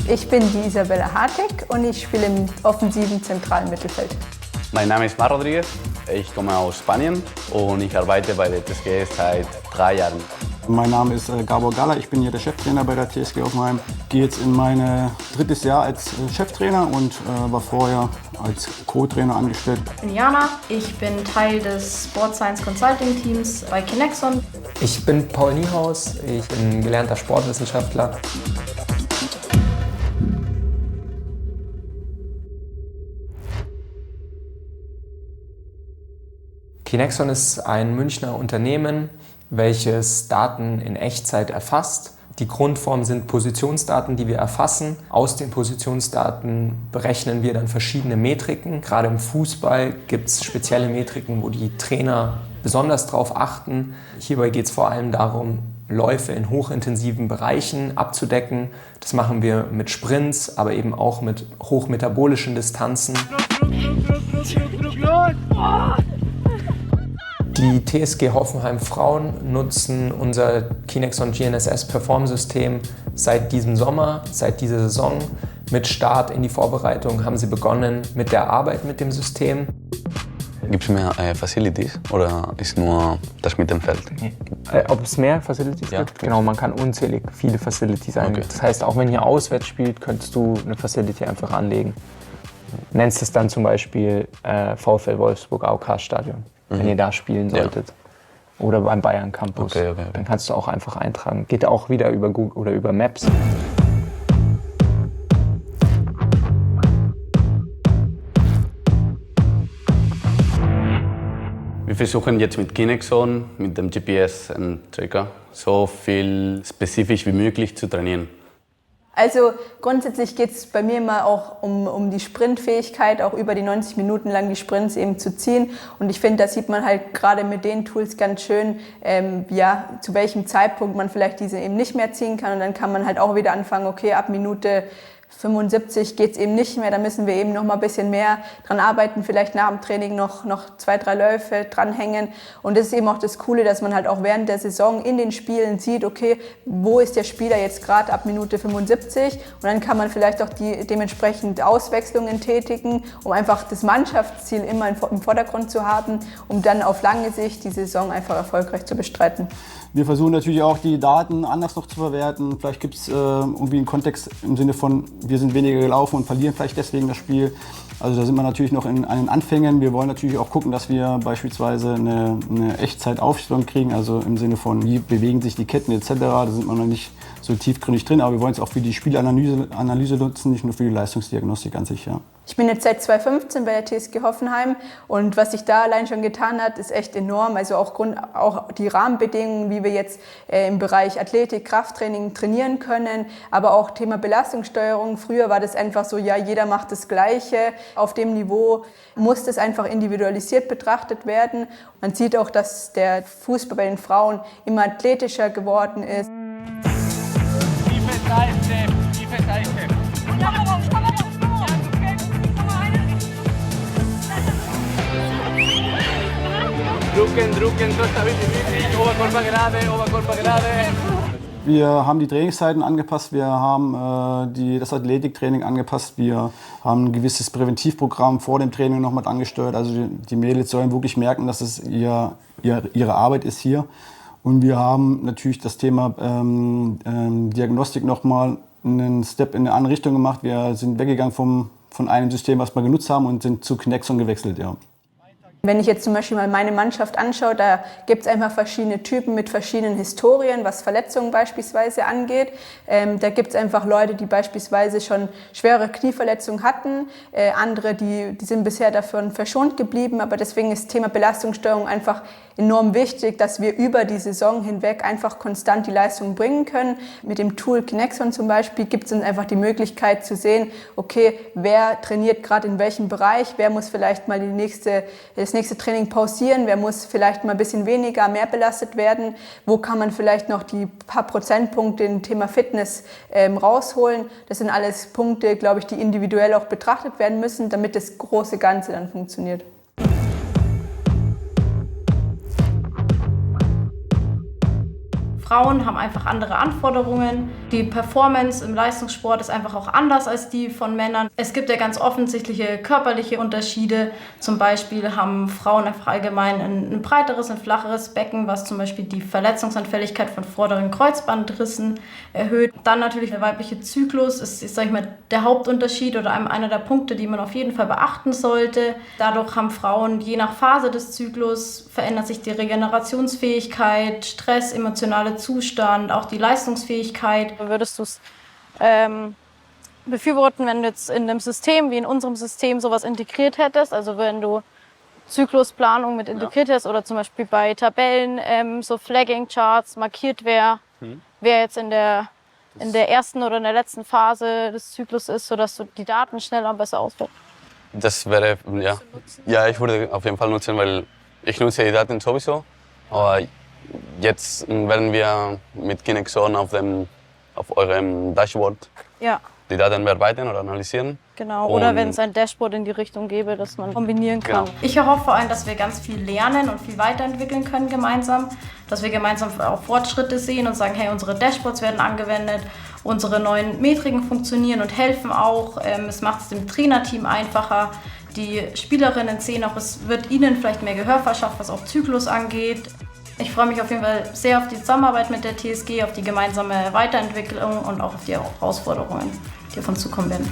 Ich bin die Isabella Hartig und ich spiele im offensiven zentralen Mittelfeld. Mein Name ist Mar Rodriguez, ich komme aus Spanien und ich arbeite bei der TSG seit 3 Jahren. Mein Name ist Gabor Galla, ich bin hier der Cheftrainer bei der TSG Hoffenheim. Ich gehe jetzt in mein 3. Jahr als Cheftrainer und war vorher als Co-Trainer angestellt. Ich bin Jana, ich bin Teil des Sport Science Consulting Teams bei Kinexon. Ich bin Paul Niehaus, ich bin gelernter Sportwissenschaftler. Kinexon ist ein Münchner Unternehmen, welches Daten in Echtzeit erfasst. Die Grundform sind Positionsdaten, die wir erfassen. Aus den Positionsdaten berechnen wir dann verschiedene Metriken. Gerade im Fußball gibt es spezielle Metriken, wo die Trainer besonders darauf achten. Hierbei geht es vor allem darum, Läufe in hochintensiven Bereichen abzudecken. Das machen wir mit Sprints, aber eben auch mit hochmetabolischen Distanzen. Die TSG Hoffenheim Frauen nutzen unser Kinexon GNSS Perform-System seit diesem Sommer, seit dieser Saison. Mit Start in die Vorbereitung haben sie begonnen mit der Arbeit mit dem System. Gibt es mehr Facilities oder ist nur das mit dem Feld? Ob es mehr Facilities gibt? Genau, man kann unzählig viele Facilities einlegen. Okay. Das heißt, auch wenn ihr auswärts spielt, könntest du eine Facility einfach anlegen. Nennst es dann zum Beispiel VfL Wolfsburg AOK-Stadion. Wenn ihr da spielen solltet. Ja. Oder beim Bayern Campus. Okay. Dann kannst du auch einfach eintragen. Geht auch wieder über Google oder über Maps. Wir versuchen jetzt mit Kinexon, mit dem GPS-Tracker, so viel spezifisch wie möglich zu trainieren. Also grundsätzlich geht es bei mir immer auch um die Sprintfähigkeit, auch über die 90 Minuten lang die Sprints eben zu ziehen. Und ich finde, da sieht man halt gerade mit den Tools ganz schön, zu welchem Zeitpunkt man vielleicht diese eben nicht mehr ziehen kann. Und dann kann man halt auch wieder anfangen, okay, ab Minute 75 geht es eben nicht mehr, da müssen wir eben noch mal ein bisschen mehr dran arbeiten, vielleicht nach dem Training noch 2, 3 Läufe dranhängen. Und das ist eben auch das Coole, dass man halt auch während der Saison in den Spielen sieht, okay, wo ist der Spieler jetzt gerade ab Minute 75? Und dann kann man vielleicht auch dementsprechend Auswechslungen tätigen, um einfach das Mannschaftsziel immer im Vordergrund zu haben, um dann auf lange Sicht die Saison einfach erfolgreich zu bestreiten. Wir versuchen natürlich auch, die Daten anders noch zu verwerten. Vielleicht gibt es irgendwie einen Kontext im Sinne von, wir sind weniger gelaufen und verlieren vielleicht deswegen das Spiel. Also da sind wir natürlich noch an den Anfängen. Wir wollen natürlich auch gucken, dass wir beispielsweise eine Echtzeitaufstellung kriegen, also im Sinne von, wie bewegen sich die Ketten etc. Da sind wir noch nicht so tiefgründig drin, aber wir wollen es auch für die Spielanalyse nutzen, nicht nur für die Leistungsdiagnostik an sich. Ja. Ich bin jetzt seit 2015 bei der TSG Hoffenheim und was sich da allein schon getan hat, ist echt enorm. Also auch die Rahmenbedingungen, wie wir jetzt im Bereich Athletik, Krafttraining trainieren können, aber auch Thema Belastungssteuerung. Früher war das einfach so, ja, jeder macht das Gleiche. Auf dem Niveau muss das einfach individualisiert betrachtet werden. Man sieht auch, dass der Fußball bei den Frauen immer athletischer geworden ist. Wir haben die Trainingszeiten angepasst, wir haben das Athletiktraining angepasst, wir haben ein gewisses Präventivprogramm vor dem Training noch mal angesteuert. Also die Mädels sollen wirklich merken, dass es ihre Arbeit ist hier. Und wir haben natürlich das Thema Diagnostik noch mal einen Step in eine andere Richtung gemacht. Wir sind weggegangen von einem System, was wir genutzt haben, und sind zu Kinexon gewechselt. Ja. Wenn ich jetzt zum Beispiel mal meine Mannschaft anschaue, da gibt es einfach verschiedene Typen mit verschiedenen Historien, was Verletzungen beispielsweise angeht. Da gibt es einfach Leute, die beispielsweise schon schwere Knieverletzungen hatten, andere, die sind bisher davon verschont geblieben, aber deswegen ist das Thema Belastungssteuerung einfach enorm wichtig, dass wir über die Saison hinweg einfach konstant die Leistung bringen können. Mit dem Tool Kinexon zum Beispiel gibt es uns einfach die Möglichkeit zu sehen, okay, wer trainiert gerade in welchem Bereich, wer muss vielleicht mal das nächste Training pausieren, wer muss vielleicht mal ein bisschen weniger, mehr belastet werden, wo kann man vielleicht noch die paar Prozentpunkte im Thema Fitness rausholen. Das sind alles Punkte, glaube ich, die individuell auch betrachtet werden müssen, damit das große Ganze dann funktioniert. Frauen haben einfach andere Anforderungen. Die Performance im Leistungssport ist einfach auch anders als die von Männern. Es gibt ja ganz offensichtliche körperliche Unterschiede. Zum Beispiel haben Frauen einfach allgemein ein breiteres, ein flacheres Becken, was zum Beispiel die Verletzungsanfälligkeit von vorderen Kreuzbandrissen erhöht. Dann natürlich der weibliche Zyklus ist, sag ich mal, der Hauptunterschied oder einer der Punkte, die man auf jeden Fall beachten sollte. Dadurch haben Frauen je nach Phase des Zyklus verändert sich die Regenerationsfähigkeit, Stress, emotionale Zustand, auch die Leistungsfähigkeit. Würdest du es befürworten, wenn du jetzt in einem System wie in unserem System sowas integriert hättest? Also wenn du Zyklusplanung mit integriert hättest oder zum Beispiel bei Tabellen so Flagging-Charts markiert wäre, wer jetzt in der ersten oder in der letzten Phase des Zyklus ist, sodass du die Daten schneller und besser auswertest? Das wäre, ja, ich würde auf jeden Fall nutzen, weil ich nutze die Daten sowieso. Aber jetzt werden wir mit Kinexon auf eurem Dashboard die Daten bearbeiten oder analysieren. Genau, oder wenn es ein Dashboard in die Richtung gäbe, dass man kombinieren kann. Genau. Ich hoffe vor allem, dass wir ganz viel lernen und viel weiterentwickeln können gemeinsam. Dass wir gemeinsam auch Fortschritte sehen und sagen, hey, unsere Dashboards werden angewendet, unsere neuen Metriken funktionieren und helfen auch. Es macht es dem Trainerteam einfacher. Die Spielerinnen sehen auch, es wird ihnen vielleicht mehr Gehör verschafft, was auch Zyklus angeht. Ich freue mich auf jeden Fall sehr auf die Zusammenarbeit mit der TSG, auf die gemeinsame Weiterentwicklung und auch auf die Herausforderungen, die auf uns zukommen werden.